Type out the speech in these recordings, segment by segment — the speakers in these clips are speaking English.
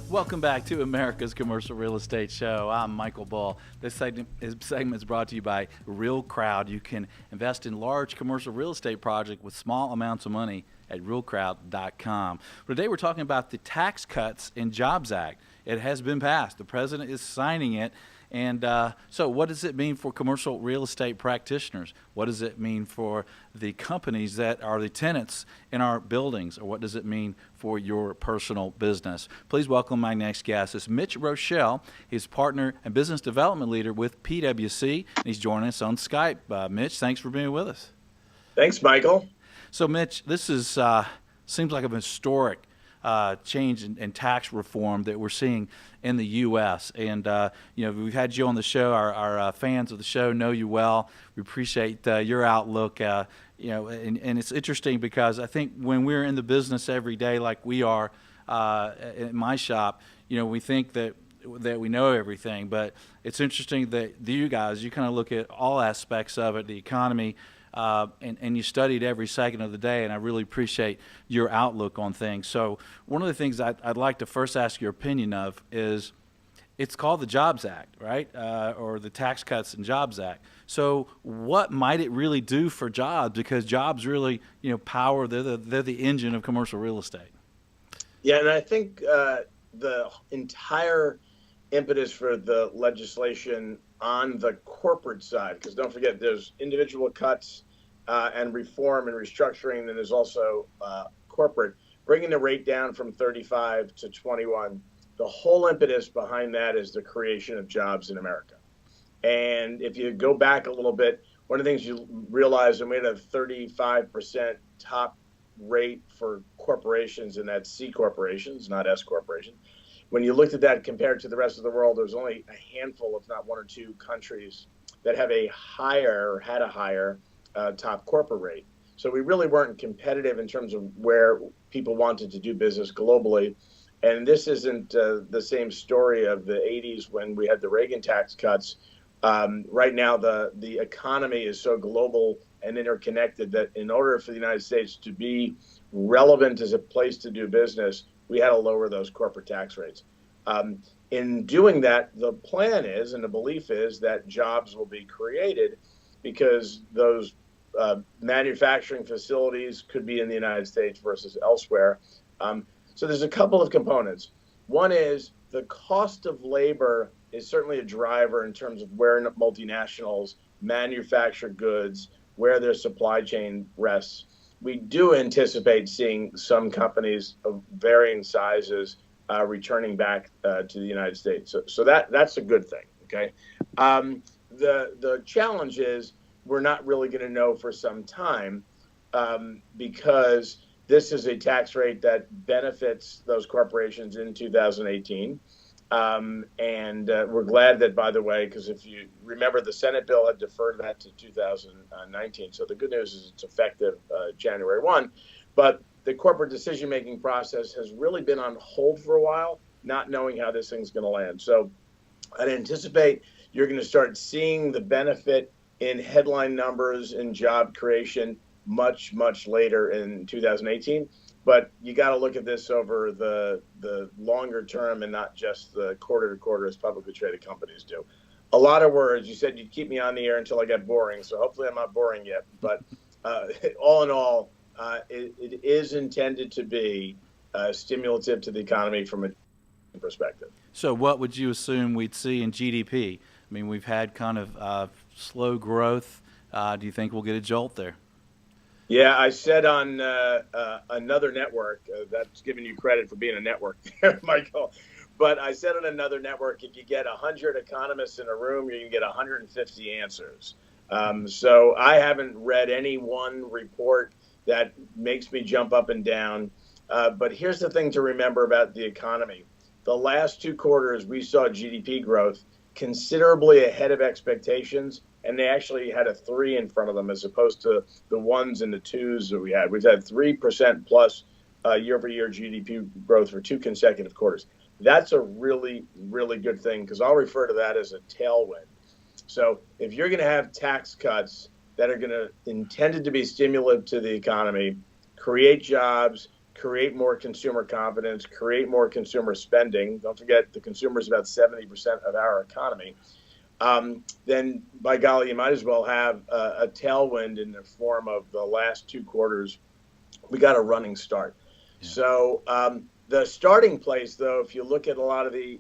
Welcome back to America's Commercial Real Estate Show. I'm Michael Bull. This segment is brought to you by Real Crowd. You can invest in large commercial real estate projects with small amounts of money at realcrowd.com. Today we're talking about the Tax Cuts and Jobs Act. It has been passed. The president is signing it. And so what does it mean for commercial real estate practitioners? What does it mean for the companies that are the tenants in our buildings? Or what does it mean for your personal business? Please welcome my next guest. It's Mitch Roschelle. He's partner and business development leader with PwC. And he's joining us on Skype. Mitch, thanks for being with us. Thanks, Michael. So, Mitch, this is seems like a historic change in tax reform that we're seeing in the U.S. And, we've had you on the show. Our fans of the show know you well. We appreciate your outlook, and it's interesting because I think when we're in the business every day like we are in my shop, we think that we know everything. But it's interesting that you guys, you kind of look at all aspects of it, the economy, and you studied every second of the day, and I really appreciate your outlook on things. So one of the things I'd like to first ask your opinion of is it's called the Jobs Act, right? Or the Tax Cuts and Jobs Act. So what might it really do for jobs? Because jobs really, power, they're the engine of commercial real estate. Yeah, and I think the entire impetus for the legislation on the corporate side, because don't forget there's individual cuts and reform and restructuring, and there's also corporate, bringing the rate down from 35 to 21. The whole impetus behind that is the creation of jobs in America. And if you go back a little bit, one of the things you realize when we had a 35% top rate for corporations, and that's C corporations, not S corporations. When you looked at that compared to the rest of the world, there's only a handful, if not one or two countries that have a higher top corporate rate. So we really weren't competitive in terms of where people wanted to do business globally. And this isn't the same story of the 80s when we had the Reagan tax cuts. Right now, the economy is so global and interconnected that in order for the United States to be relevant as a place to do business, we had to lower those corporate tax rates. In doing that, the plan is and the belief is that jobs will be created because those manufacturing facilities could be in the United States versus elsewhere. So there's a couple of components. One is the cost of labor is certainly a driver in terms of where multinationals manufacture goods, where their supply chain rests. We do anticipate seeing some companies of varying sizes returning back to the United States. So that's a good thing, okay? The challenge is we're not really going to know for some time because this is a tax rate that benefits those corporations in 2018. And we're glad that, by the way, because if you remember, the Senate bill had deferred that to 2019. So the good news is it's effective January 1. But the corporate decision-making process has really been on hold for a while, not knowing how this thing's going to land. So I'd anticipate you're going to start seeing the benefit in headline numbers and job creation much, much later in 2018. But you got to look at this over the longer term and not just the quarter to quarter as publicly traded companies do. A lot of words. You said you'd keep me on the air until I got boring, so hopefully I'm not boring yet. But all in all, it is intended to be stimulative to the economy from a perspective. So what would you assume we'd see in GDP? I mean, we've had kind of slow growth. Do you think we'll get a jolt there? Yeah, I said on another network, that's giving you credit for being a network there, Michael. But I said on another network, if you get 100 economists in a room, you can get 150 answers. So I haven't read any one report that makes me jump up and down. But here's the thing to remember about the economy. The last two quarters, we saw GDP growth considerably ahead of expectations, and they actually had a 3 in front of them as opposed to the 1s and the 2s that we had. We've had 3% plus year-over-year GDP growth for 2 consecutive quarters. That's a really, really good thing, because I'll refer to that as a tailwind. So if you're going to have tax cuts that are going to intended to be stimulative to the economy, create jobs, create more consumer confidence, create more consumer spending. Don't forget, the consumer is about 70% of our economy. Then by golly, you might as well have a tailwind in the form of the last 2 quarters. We got a running start. Yeah. So the starting place, though, if you look at a lot of the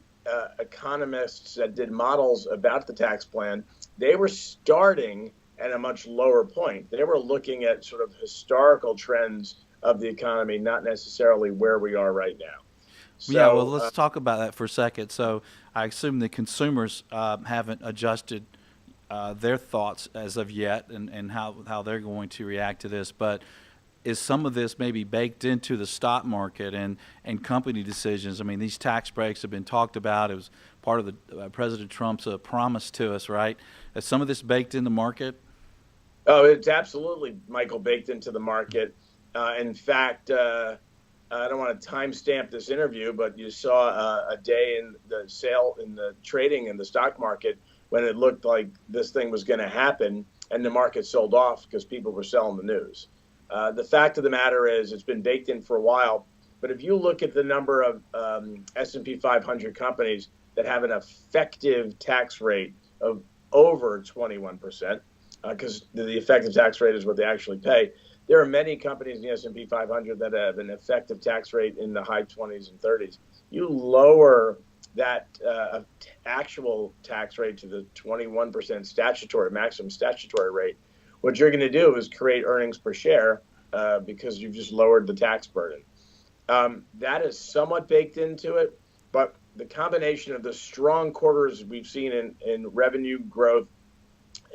economists that did models about the tax plan, they were starting at a much lower point. They were looking at sort of historical trends of the economy, not necessarily where we are right now. So, yeah, well, let's talk about that for a second. So I assume the consumers haven't adjusted their thoughts as of yet, and how they're going to react to this. But is some of this maybe baked into the stock market and company decisions? I mean, these tax breaks have been talked about. It was part of the President Trump's promise to us, right? Is some of this baked in the market? Oh, it's absolutely, Michael, baked into the market. In fact, I don't want to timestamp this interview, but you saw a day in the trading in the stock market when it looked like this thing was going to happen, and the market sold off because people were selling the news. The fact of the matter is, it's been baked in for a while. But if you look at the number of S&P 500 companies that have an effective tax rate of over 21%, because the effective tax rate is what they actually pay, there are many companies in the S&P 500 that have an effective tax rate in the high 20s and 30s. You lower that actual tax rate to the 21% maximum statutory rate, what you're going to do is create earnings per share because you've just lowered the tax burden. That is somewhat baked into it, but the combination of the strong quarters we've seen in revenue growth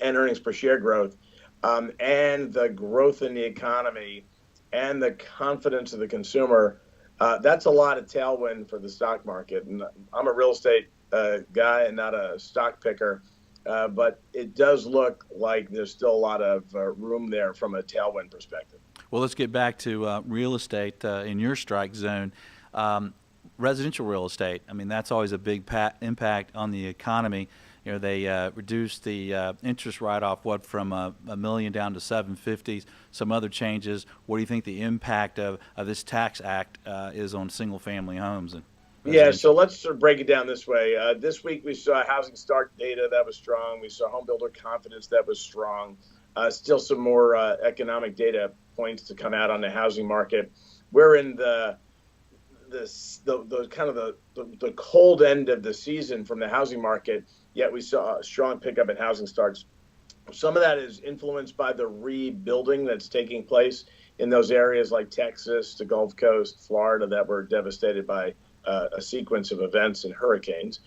and earnings per share growth, and the growth in the economy and the confidence of the consumer, that's a lot of tailwind for the stock market. And I'm a real estate guy and not a stock picker, but it does look like there's still a lot of room there from a tailwind perspective. Well, let's get back to real estate in your strike zone. Residential real estate, I mean, that's always a big impact on the economy. You know, they reduced the interest write-off, from $1 million down to $750,000, some other changes. What do you think the impact of this tax act is on single-family homes? Yeah, so let's sort of break it down this way. This week we saw housing start data that was strong. We saw home builder confidence that was strong. Still some more economic data points to come out on the housing market. We're in the kind of the cold end of the season from the housing market, yet we saw a strong pickup in housing starts. Some of that is influenced by the rebuilding that's taking place in those areas like Texas, the Gulf Coast, Florida, that were devastated by a sequence of events and hurricanes.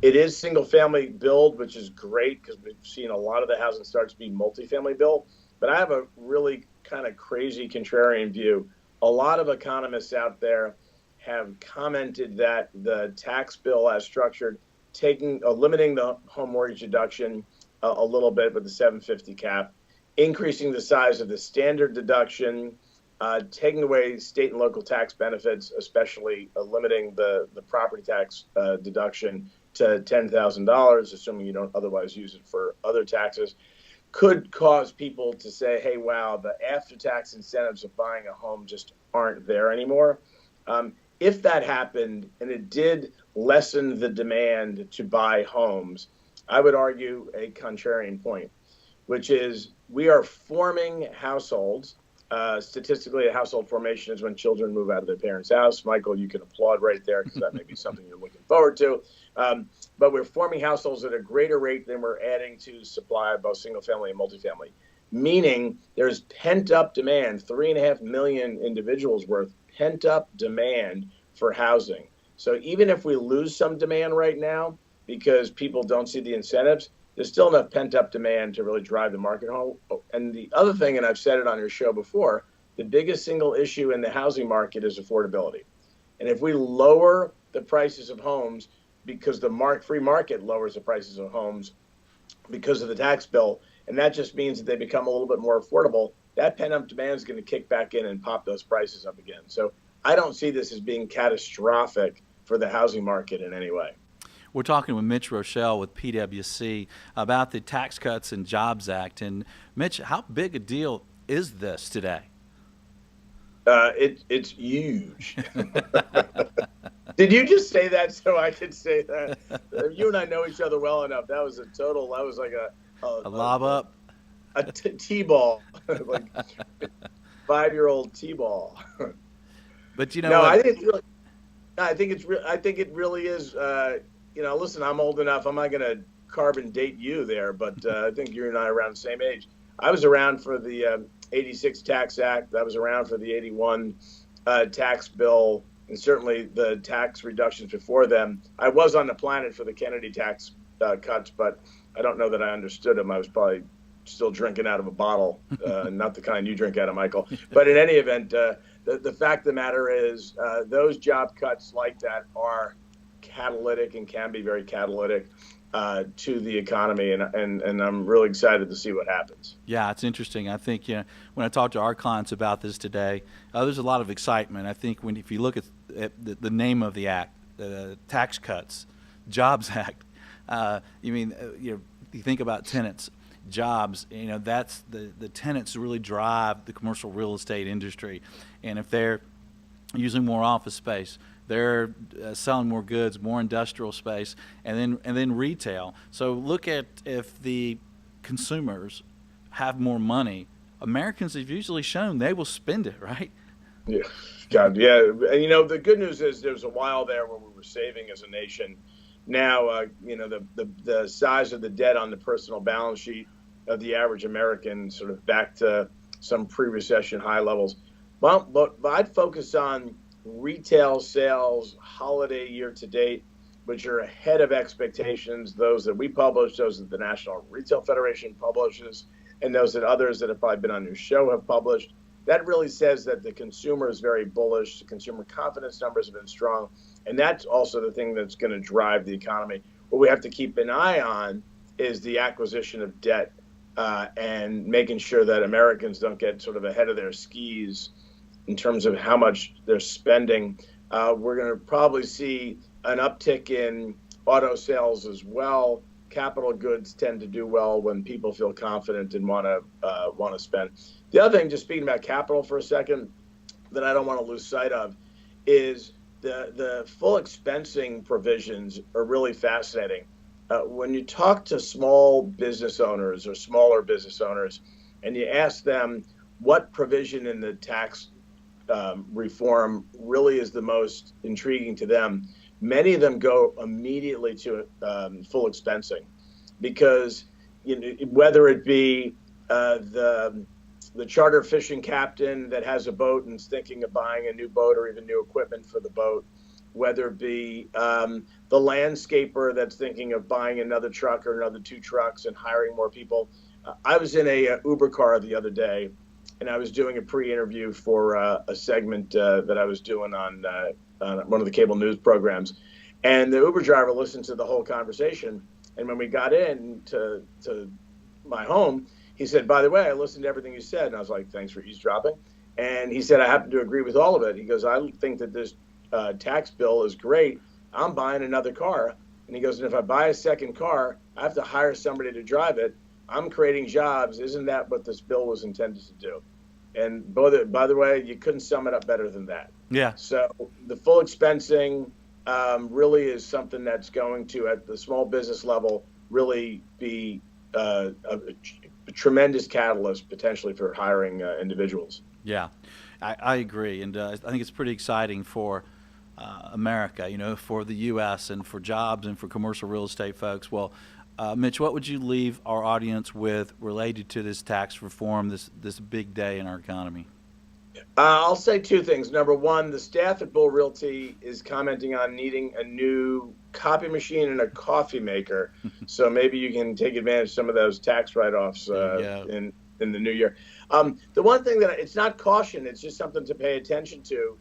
It is single-family build, which is great because we've seen a lot of the housing starts be multifamily build. But I have a really kind of crazy contrarian view. A lot of economists out there have commented that the tax bill as structured, limiting the home mortgage deduction a little bit with the 750 cap, increasing the size of the standard deduction, taking away state and local tax benefits, especially limiting the property tax deduction to $10,000, assuming you don't otherwise use it for other taxes, could cause people to say, hey, wow, the after-tax incentives of buying a home just aren't there anymore. If that happened and it did lessen the demand to buy homes, I would argue a contrarian point, which is we are forming households. Statistically, a household formation is when children move out of their parents' house. Michael, you can applaud right there because that may be something you're looking forward to. But we're forming households at a greater rate than we're adding to supply of both single family and multifamily, meaning there's pent-up demand, 3.5 million individuals worth pent-up demand for housing. So even if we lose some demand right now because people don't see the incentives, there's still enough pent-up demand to really drive the market home. And the other thing, and I've said it on your show before, the biggest single issue in the housing market is affordability. And if we lower the prices of homes because the free market lowers the prices of homes because of the tax bill, and that just means that they become a little bit more affordable, that pent-up demand is going to kick back in and pop those prices up again. So I don't see this as being catastrophic for the housing market in any way. We're talking with Mitch Roschelle with PwC about the Tax Cuts and Jobs Act. And Mitch, how big a deal is this today? It's huge. Did you just say that so I could say that? You and I know each other well enough. That was like A lob up? A T-ball, like 5-year-old T-ball. But you know no, what? I think it really is. Listen, I'm old enough. I'm not going to carbon date you there, but I think you and I are around the same age. I was around for the 86 Tax Act. I was around for the 81 tax bill, and certainly the tax reductions before them. I was on the planet for the Kennedy tax cuts, but I don't know that I understood them. I was probably still drinking out of a bottle, not the kind you drink out of, Michael. But in any event, the fact of the matter is those job cuts like that are catalytic and can be very catalytic to the economy, and I'm really excited to see what happens. Yeah, it's interesting. I think when I talk to our clients about this today, there's a lot of excitement. I think if you look at the name of the act, Tax Cuts, Jobs Act, you think about tenants, jobs. That's the tenants really drive the commercial real estate industry, and if they're using more office space, they're selling more goods, more industrial space, and then retail. So look at if the consumers have more money, Americans have usually shown they will spend it, right? Yeah, God, yeah. And the good news is there was a while there where we were saving as a nation. Now, the size of the debt on the personal balance sheet of the average American sort of back to some pre-recession high levels. Well, but I'd focus on retail sales holiday year to date, which are ahead of expectations, those that we publish, those that the National Retail Federation publishes, and those that others that have probably been on your show have published. That really says that the consumer is very bullish. The consumer confidence numbers have been strong. And that's also the thing that's going to drive the economy. What we have to keep an eye on is the acquisition of debt and making sure that Americans don't get sort of ahead of their skis in terms of how much they're spending. We're going to probably see an uptick in auto sales as well. Capital goods tend to do well when people feel confident and want to spend. The other thing, just speaking about capital for a second, that I don't want to lose sight of is the full expensing provisions are really fascinating. When you talk to small business owners or smaller business owners and you ask them what provision in the tax reform really is the most intriguing to them, many of them go immediately to full expensing, because whether it be the charter fishing captain that has a boat and is thinking of buying a new boat or even new equipment for the boat, whether it be the landscaper that's thinking of buying another truck or another 2 trucks and hiring more people. I was in a Uber car the other day, and I was doing a pre-interview for a segment that I was doing on one of the cable news programs. And the Uber driver listened to the whole conversation. And when we got in to my home, he said, by the way, I listened to everything you said. And I was like, thanks for eavesdropping. And he said, I happen to agree with all of it. He goes, I think that this tax bill is great. I'm buying another car. And he goes, and if I buy a second car, I have to hire somebody to drive it. I'm creating jobs. Isn't that what this bill was intended to do? And by the way, you couldn't sum it up better than that. Yeah. So the full expensing really is something that's going to, at the small business level, really be a tremendous catalyst potentially for hiring individuals. Yeah, I agree. And I think it's pretty exciting for America, for the U.S. and for jobs and for commercial real estate folks. Well, Mitch, what would you leave our audience with related to this tax reform, this big day in our economy? I'll say 2 things. Number one, the staff at Bull Realty is commenting on needing a new copy machine and a coffee maker. So maybe you can take advantage of some of those tax write-offs in the new year. The one thing that it's not caution, it's just something to pay attention to,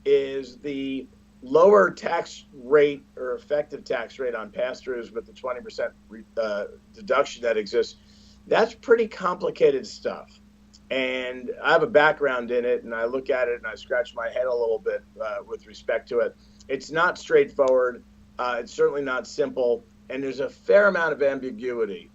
is the lower tax rate or effective tax rate on pass-throughs with the 20% deduction that exists. That's pretty complicated stuff. And I have a background in it, and I look at it and I scratch my head a little bit with respect to it. It's not straightforward. It's certainly not simple, and there's a fair amount of ambiguity.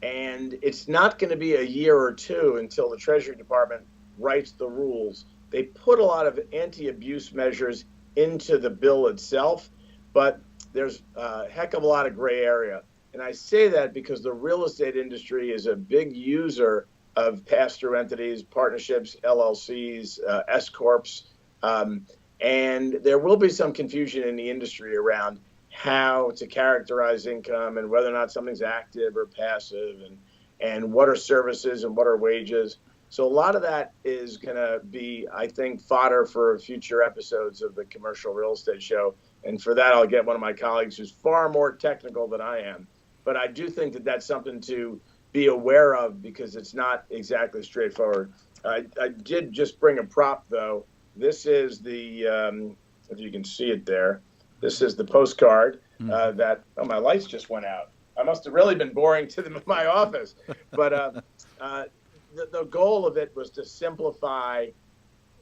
And it's not going to be a year or two until the Treasury Department writes the rules. They put a lot of anti-abuse measures into the bill itself, but there's a heck of a lot of gray area. And I say that because the real estate industry is a big user of pass-through entities, partnerships, LLCs, S-corps, and there will be some confusion in the industry around how to characterize income and whether or not something's active or passive, and what are services and what are wages. So a lot of that is going to be, I think, fodder for future episodes of the Commercial Real Estate Show. And for that, I'll get one of my colleagues who's far more technical than I am. But I do think that that's something to be aware of because it's not exactly straightforward. I did just bring a prop, though. This is the, if you can see it there, this is the postcard that, oh, my lights just went out. I must have really been boring to my office. But the goal of it was to simplify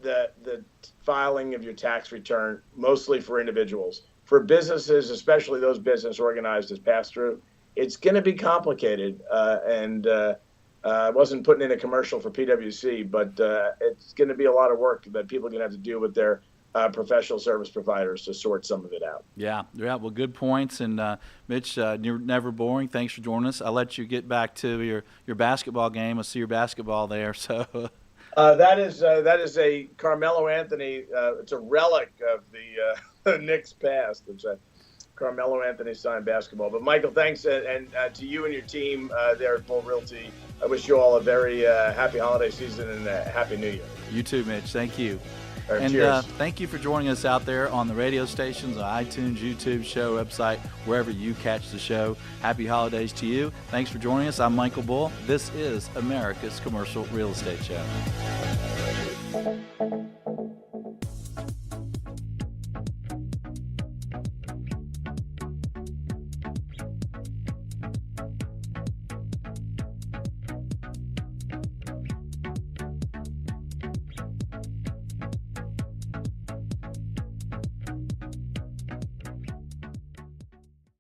the filing of your tax return, mostly for individuals. For businesses, especially those business organized as pass-through, it's going to be complicated. I wasn't putting in a commercial for PwC, but it's going to be a lot of work that people are going to have to do with their professional service providers to sort some of it out. Yeah. Well, good points. And Mitch, you're never boring. Thanks for joining us. I'll let you get back to your basketball game. I see your basketball there. So that is a Carmelo Anthony. It's a relic of the Knicks past. It's a Carmelo Anthony signed basketball. But Michael, thanks, and to you and your team there at Bull Realty. I wish you all a very happy holiday season and a happy New Year. You too, Mitch. Thank you. Right, and thank you for joining us out there on the radio stations, on iTunes, YouTube, show, website, wherever you catch the show. Happy holidays to you. Thanks for joining us. I'm Michael Bull. This is America's Commercial Real Estate Show.